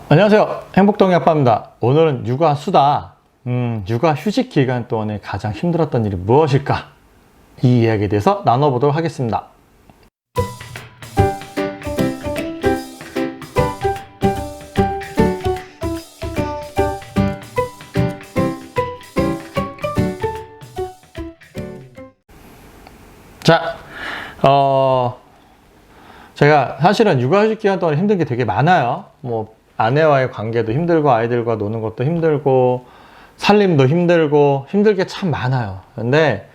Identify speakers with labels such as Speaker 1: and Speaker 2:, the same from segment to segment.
Speaker 1: 안녕하세요. 행복동의 아빠입니다. 오늘은 육아 수다. 육아 휴직 기간 동안에 가장 힘들었던 일이 무엇일까? 이 이야기에 대해서 나눠보도록 하겠습니다. 자, 제가 사실은 육아휴직 기간 동안 힘든 게 되게 많아요. 아내와의 관계도 힘들고, 아이들과 노는 것도 힘들고, 살림도 힘들고, 힘들 게 참 많아요. 근데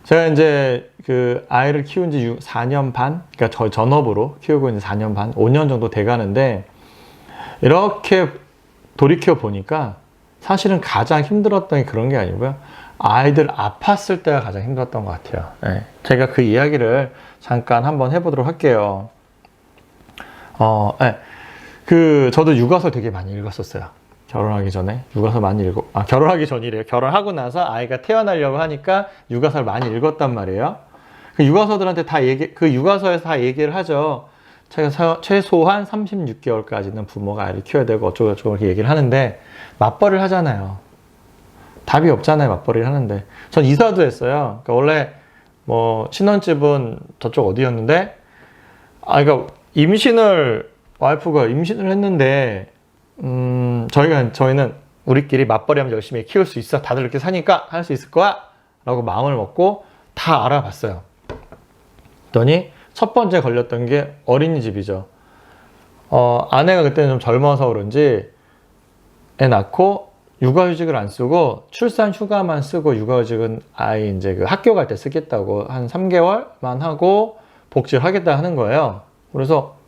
Speaker 1: 제가 이제 그 아이를 키운 지 4년 반? 그러니까 저희 전업으로 키우고 있는 4년 반, 5년 정도 돼 가는데, 이렇게 돌이켜 보니까 사실은 가장 힘들었던 게 그런 게 아니고요. 아이들 아팠을 때가 가장 힘들었던 것 같아요. 네. 제가 그 이야기를 잠깐 한번 해보도록 할게요. 네. 저도 육아서 되게 많이 읽었었어요. 결혼하기 전에. 육아서 많이 결혼하기 전이래요. 결혼하고 나서 아이가 태어나려고 하니까 육아서를 많이 읽었단 말이에요. 그 육아서들한테 그 육아서에서 다 얘기를 하죠. 최소한 36개월까지는 부모가 아이를 키워야 되고 어쩌고 이렇게 얘기를 하는데, 맞벌이를 하잖아요. 답이 없잖아요. 맞벌이를 하는데. 전 이사도 했어요. 그러니까 원래 신혼집은 저쪽 어디였는데, 그러니까 와이프가 임신을 했는데, 저희는 우리끼리 맞벌이 하면 열심히 키울 수 있어. 다들 이렇게 사니까 할 수 있을 거야. 라고 마음을 먹고 다 알아봤어요. 그랬더니 첫 번째 걸렸던 게 어린이집이죠. 아내가 그때는 좀 젊어서 그런지 애 낳고 육아휴직을 안 쓰고 출산 휴가만 쓰고, 육아휴직은 아이 이제 그 학교 갈 때 쓰겠다고 한 3개월만 하고 복직을 하겠다 하는 거예요. 그래서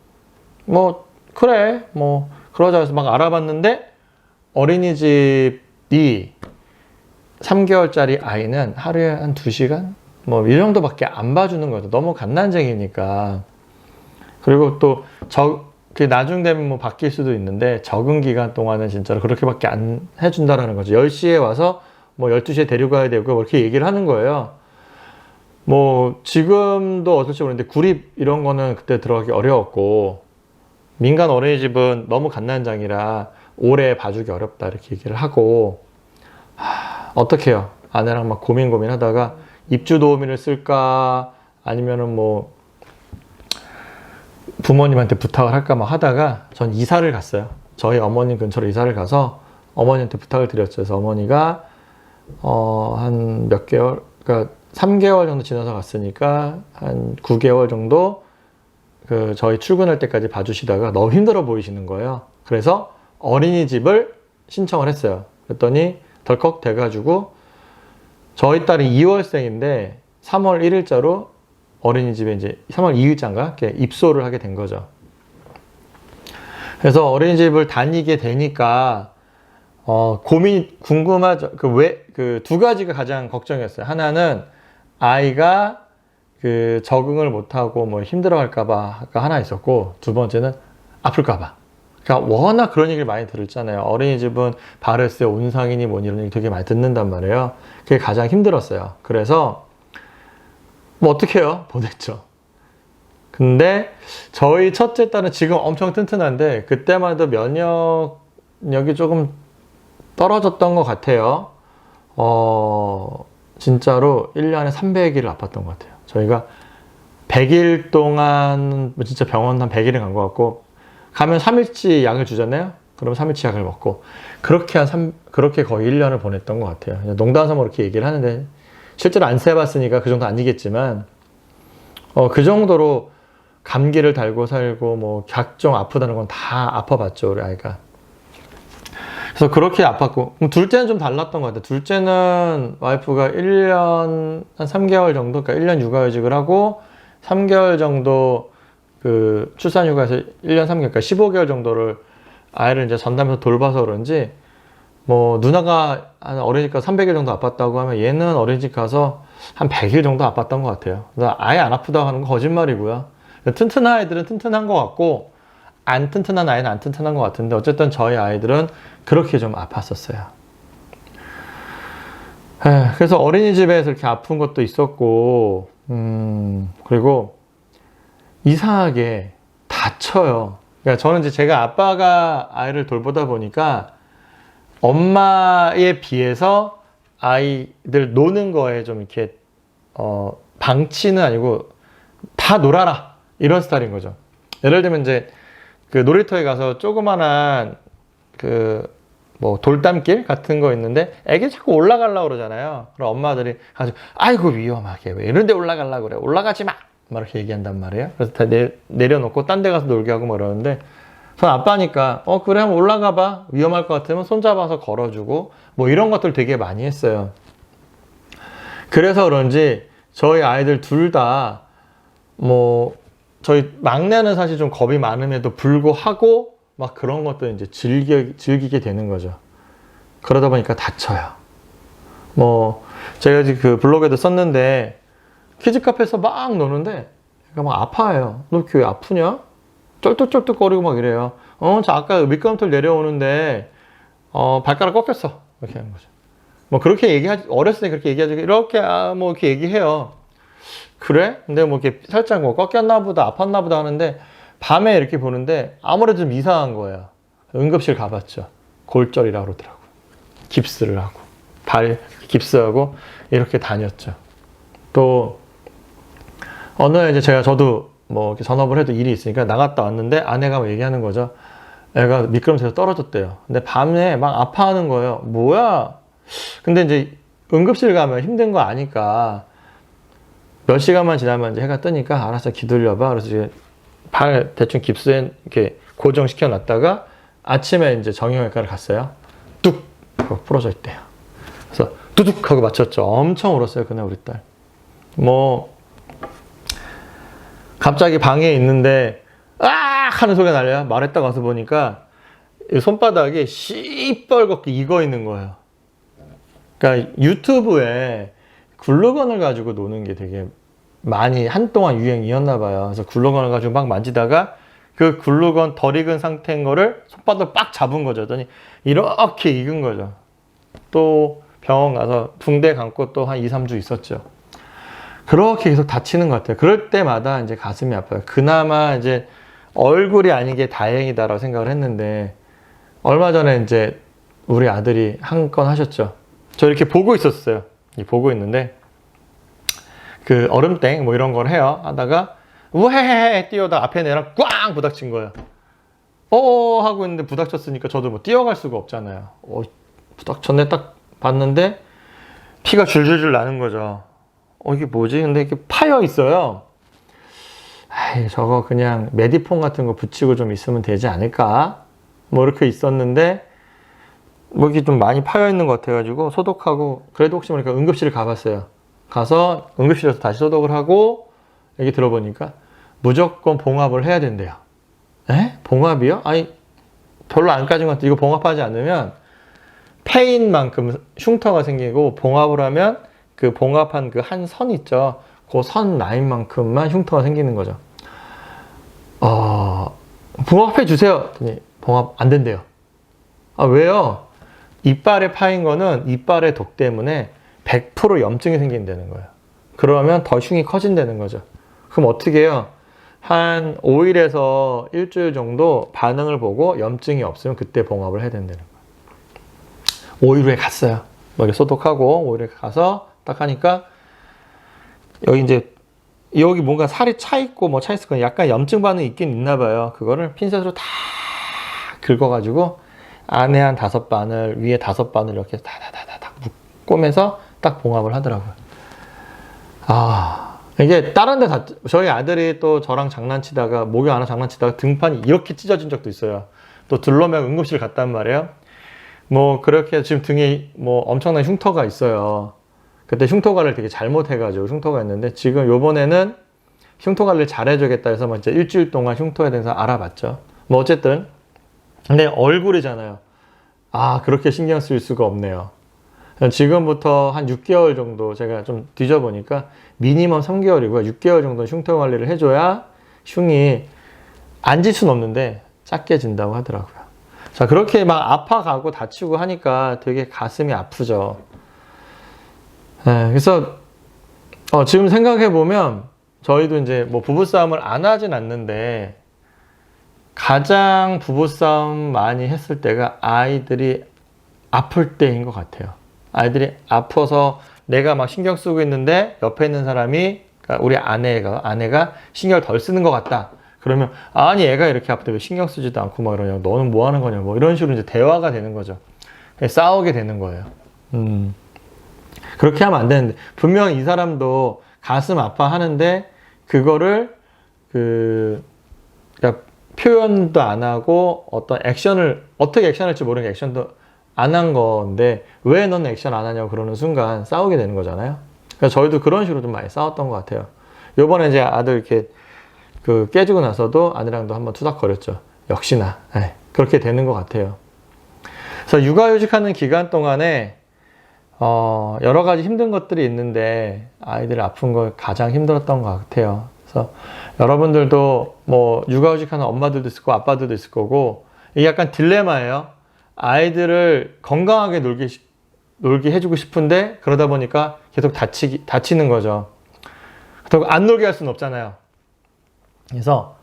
Speaker 1: 그래, 그러자 해서 막 알아봤는데, 어린이집이 3개월짜리 아이는 하루에 한 2시간? 이 정도밖에 안 봐주는 거죠. 너무 갓난쟁이니까. 그리고 또, 나중 되면 바뀔 수도 있는데, 적응 기간 동안은 진짜로 그렇게밖에 안 해준다라는 거죠. 10시에 와서 12시에 데려가야 되고, 이렇게 얘기를 하는 거예요. 지금도 어떨지 모르겠는데, 구립 이런 거는 그때 들어가기 어려웠고, 민간 어린이집은 너무 갓난장이라 오래 봐주기 어렵다 이렇게 얘기를 하고, 어떡해요. 아내랑 막 고민하다가 입주도우미를 쓸까 아니면은 부모님한테 부탁을 할까 막 하다가 전 이사를 갔어요. 저희 어머님 근처로 이사를 가서 어머니한테 부탁을 드렸죠. 그래서 어머니가 한 몇 개월, 그러니까 3개월 정도 지나서 갔으니까 한 9개월 정도 저희 출근할 때까지 봐주시다가 너무 힘들어 보이시는 거예요. 그래서 어린이집을 신청을 했어요. 그랬더니 덜컥 돼가지고, 저희 딸이 2월생인데 3월 1일자로 어린이집에 이제 3월 2일자인가? 이렇게 입소를 하게 된 거죠. 그래서 어린이집을 다니게 되니까, 궁금하죠. 두 가지가 가장 걱정이었어요. 하나는 아이가 적응을 못하고 힘들어할까봐가 하나 있었고, 두 번째는 아플까봐. 그러니까 워낙 그런 얘기를 많이 들었잖아요. 어린이집은 바르스, 온상이니 뭐니 이런 얘기 되게 많이 듣는단 말이에요. 그게 가장 힘들었어요. 그래서 어떡해요? 보냈죠. 근데 저희 첫째 딸은 지금 엄청 튼튼한데, 그때만 해도 면역력이 조금 떨어졌던 것 같아요. 진짜로 1년에 300일을 아팠던 것 같아요. 저희가 100일 동안 진짜 병원 한 100일은 간 것 같고, 가면 3일치 약을 주잖아요. 그럼 3일치 약을 먹고, 그렇게 거의 1년을 보냈던 것 같아요. 농담 삼아 이렇게 얘기를 하는데, 실제로 안 세봤으니까 그 정도 아니겠지만, 그 정도로 감기를 달고 살고 각종 아프다는 건 다 아파봤죠, 우리 아이가. 그래서 그렇게 아팠고, 둘째는 좀 달랐던 것 같아요. 둘째는 와이프가 1년 한 3개월 정도, 그러니까 1년 육아휴직을 하고 3개월 정도 출산휴가에서 1년 3개월, 그러니까 15개월 정도를 아이를 이제 전담해서 돌봐서 그런지, 누나가 어린이집 가서 300일 정도 아팠다고 하면 얘는 어린이집 가서 한 100일 정도 아팠던 것 같아요. 그래서 아예 안 아프다고 하는 건 거짓말이고요. 튼튼한 아이들은 튼튼한 것 같고, 안 튼튼한 아이는 안 튼튼한 것 같은데, 어쨌든 저희 아이들은 그렇게 좀 아팠었어요. 그래서 어린이집에서 이렇게 아픈 것도 있었고, 그리고 이상하게 다쳐요. 그러니까 저는 이제 제가 아빠가 아이를 돌보다 보니까 엄마에 비해서 아이들 노는 거에 좀 이렇게 방치는 아니고 다 놀아라 이런 스타일인 거죠. 예를 들면 이제 그 놀이터에 가서 조그만한 그 뭐 돌담길 같은 거 있는데 애기 자꾸 올라가려고 그러잖아요. 그럼 엄마들이 가지고 아이고 위험하게 왜 이런 데 올라가려고 그래, 올라가지 마! 막 이렇게 얘기한단 말이에요. 그래서 다 내려놓고 딴 데 가서 놀게 하고 뭐 이러는데 전 아빠니까 그래 한번 올라가 봐, 위험할 것 같으면 손잡아서 걸어주고 뭐 이런 것들 되게 많이 했어요. 그래서 그런지 저희 아이들 둘 다 뭐 저희 막내는 사실 좀 겁이 많음에도 불구하고 막 그런 것들 이제 즐기게 되는 거죠. 그러다 보니까 다쳐요. 뭐 제가 지금 그 블로그에도 썼는데 키즈 카페에서 막 노는데 얘가 막 아파해요. 너 이렇게 왜 아프냐? 쩔뚝쩔뚝거리고 막 이래요. 저 아까 미끄럼틀 내려오는데 발가락 꺾였어. 이렇게 하는 거죠. 뭐 그렇게 어렸을 때 그렇게 얘기하지. 이렇게 뭐 이렇게 얘기해요. 그래? 근데 뭐 이렇게 살짝 뭐 꺾였나 보다, 아팠나 보다 하는데 밤에 이렇게 보는데 아무래도 좀 이상한 거예요. 응급실 가봤죠. 골절이라고 그러더라고요. 깁스를 하고 발 깁스하고 이렇게 다녔죠. 또 어느 날 이제 저도 뭐 이렇게 전업을 해도 일이 있으니까 나갔다 왔는데 아내가 뭐 얘기하는 거죠. 애가 미끄럼틀에서 떨어졌대요. 근데 밤에 막 아파하는 거예요. 뭐야? 근데 이제 응급실 가면 힘든 거 아니까 몇 시간만 지나면 이제 해가 뜨니까 알았어 기다려봐. 그래서 이제 발 대충 깁스에 이렇게 고정시켜 놨다가 아침에 이제 정형외과를 갔어요. 뚝 하고 부러져 있대요. 그래서 뚜둑 하고 맞췄죠. 엄청 울었어요 그날 우리 딸. 뭐 갑자기 방에 있는데 아 하는 소리가 날려요. 말했다가 와서 보니까 손바닥에 시뻘겋게 익어 있는 거예요. 그러니까 유튜브에 글루건을 가지고 노는 게 되게 많이 한동안 유행이었나 봐요. 그래서 글루건을 가지고 막 만지다가 그 글루건 덜 익은 상태인 거를 손바닥을 빡 잡은 거죠. 그랬더니 이렇게 익은 거죠. 또 병원 가서 붕대 감고 또 한 2, 3주 있었죠. 그렇게 계속 다치는 것 같아요. 그럴 때마다 이제 가슴이 아파요. 그나마 이제 얼굴이 아닌 게 다행이다라고 생각을 했는데 얼마 전에 이제 우리 아들이 한 건 하셨죠. 저 이렇게 보고 있었어요. 보고 있는데 그 얼음땡 뭐 이런 걸 해요. 하다가 우헤헤헤 뛰어다 앞에 애랑 꽝 부닥친 거예요. 하고 있는데 부닥쳤으니까 저도 뭐 뛰어갈 수가 없잖아요. 부닥쳤네 딱 봤는데 피가 줄줄줄 나는 거죠. 이게 뭐지? 근데 이렇게 파여 있어요. 저거 그냥 메디폼 같은 거 붙이고 좀 있으면 되지 않을까? 뭐 이렇게 있었는데 뭐 이게 좀 많이 파여 있는 것 같아가지고 소독하고 그래도 혹시 모르니까 응급실을 가봤어요. 가서 응급실에서 다시 소독을 하고 얘기 들어보니까 무조건 봉합을 해야 된대요. 에? 봉합이요? 아니 별로 안 까진 것 같아. 이거 봉합하지 않으면 패인만큼 흉터가 생기고 봉합을 하면 그 봉합한 그 한 선 있죠. 그 선 라인만큼만 흉터가 생기는 거죠. 봉합해 주세요. 봉합 안 된대요. 왜요? 이빨에 파인 거는 이빨의 독 때문에 100% 염증이 생긴다는 거예요. 그러면 더 흉이 커진다는 거죠. 그럼 어떻게 해요? 한 5일에서 일주일 정도 반응을 보고 염증이 없으면 그때 봉합을 해야 된다는 거예요. 5일 후에 갔어요. 머리 소독하고 5일 후에 가서 딱 하니까 여기 뭔가 살이 차 있고 뭐 차 있을 거예요. 약간 염증 반응이 있긴 있나 봐요. 그거를 핀셋으로 다 긁어가지고 안에 한 5바늘, 위에 5바늘 이렇게 다다다다다 꼬매서 딱 봉합을 하더라고요. 이게 다른 데 저희 아들이 또 저랑 장난치다가 목욕 안 하고 장난치다가 등판이 이렇게 찢어진 적도 있어요. 또 들러매고 응급실 갔단 말이에요. 뭐 그렇게 지금 등에 뭐 엄청난 흉터가 있어요. 그때 흉터 관리를 되게 잘못해가지고 흉터가 있는데 지금 요번에는 흉터 관리를 잘해주겠다 해서 뭐 이제 일주일 동안 흉터에 대해서 알아봤죠. 뭐 어쨌든 근데 얼굴이잖아요. 그렇게 신경 쓸 수가 없네요. 지금부터 한 6개월 정도 제가 좀 뒤져보니까 미니멈 3개월이고요. 6개월 정도 흉터 관리를 해줘야 흉이 안 질 수는 없는데 작게 진다고 하더라고요. 자, 그렇게 막 아파가고 다치고 하니까 되게 가슴이 아프죠. 그래서 지금 생각해보면 저희도 이제 뭐 부부싸움을 안 하진 않는데 가장 부부싸움 많이 했을 때가 아이들이 아플 때인 것 같아요. 아이들이 아파서 내가 막 신경 쓰고 있는데 옆에 있는 사람이, 그러니까 우리 아내가 신경을 덜 쓰는 것 같다. 그러면 아니 애가 이렇게 아픈데 왜 신경 쓰지도 않고 막 이러냐, 너는 뭐 하는 거냐, 뭐 이런 식으로 이제 대화가 되는 거죠. 싸우게 되는 거예요. 그렇게 하면 안 되는데, 분명 이 사람도 가슴 아파하는데 그거를 그러니까 표현도 안 하고 어떤 액션을 어떻게 액션할지 모르는 액션도 안 한 건데 왜 너는 액션 안 하냐고 그러는 순간 싸우게 되는 거잖아요. 그러니까 저희도 그런 식으로 좀 많이 싸웠던 것 같아요. 요번에 이제 아들 이렇게 깨지고 나서도 아내랑도 한번 투닥거렸죠. 역시나 그렇게 되는 것 같아요. 그래서 육아휴직하는 기간 동안에 여러 가지 힘든 것들이 있는데 아이들 아픈 거 가장 힘들었던 것 같아요. 그래서 여러분들도 뭐 육아휴직하는 엄마들도 있을 거고 아빠들도 있을 거고, 이게 약간 딜레마예요. 아이들을 건강하게 놀게 해주고 싶은데 그러다 보니까 계속 다치는 거죠. 그렇다고 안 놀게 할 수는 없잖아요. 그래서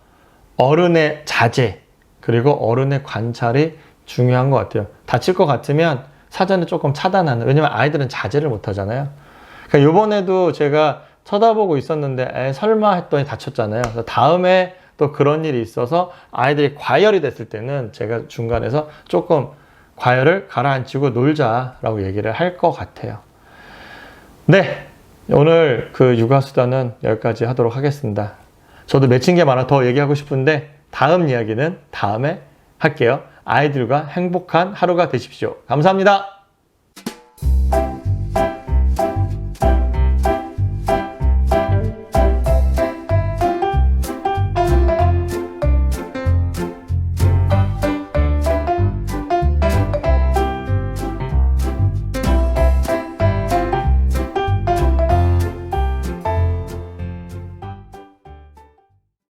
Speaker 1: 어른의 자제 그리고 어른의 관찰이 중요한 것 같아요. 다칠 것 같으면 사전에 조금 차단하는, 왜냐면 아이들은 자제를 못 하잖아요. 그러니까 요번에도 제가 쳐다보고 있었는데 설마 했더니 다쳤잖아요. 그래서 다음에 또 그런 일이 있어서 아이들이 과열이 됐을 때는 제가 중간에서 조금 과열을 가라앉히고 놀자라고 얘기를 할 것 같아요. 네, 오늘 그 육아수다는 여기까지 하도록 하겠습니다. 저도 맺힌 게 많아 더 얘기하고 싶은데 다음 이야기는 다음에 할게요. 아이들과 행복한 하루가 되십시오. 감사합니다.